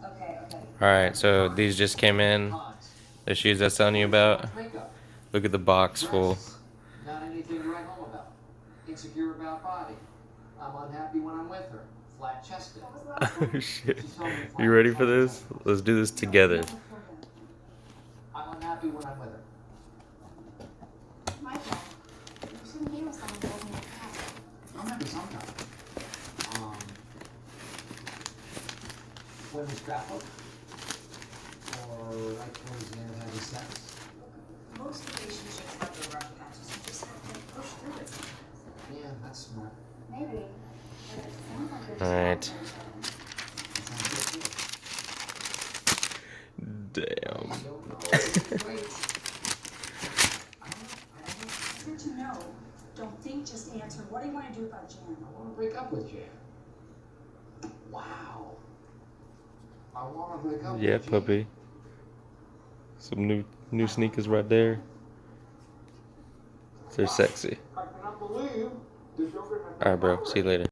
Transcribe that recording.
Okay, okay. Alright, so these just came in. The shoes I was telling you about. Look at the box full. Not anything to write home about. Insecure about body. I'm unhappy when I'm with her. Flat chested. Oh shit. You ready for this? Let's do this together. I'm unhappy when I'm with her. Michael, you shouldn't be with someone who doesn't make happy. I'm happy sometimes. When we scrapbook? Or right towards the end of having sex? Most relationships have their rough patches. You just have to push through it. Yeah, that's smart. Maybe. But it sounds like there's Alright. That Damn. sounds good. Great. It's good to know. Don't think, just answer. What do you want to do about Jan? I want to break up with Jan. Wow. I want to break up Yeah, with Jan. puppy. Some new sneakers right there. They're sexy. I cannot believe the Joker. Alright, bro. See you later.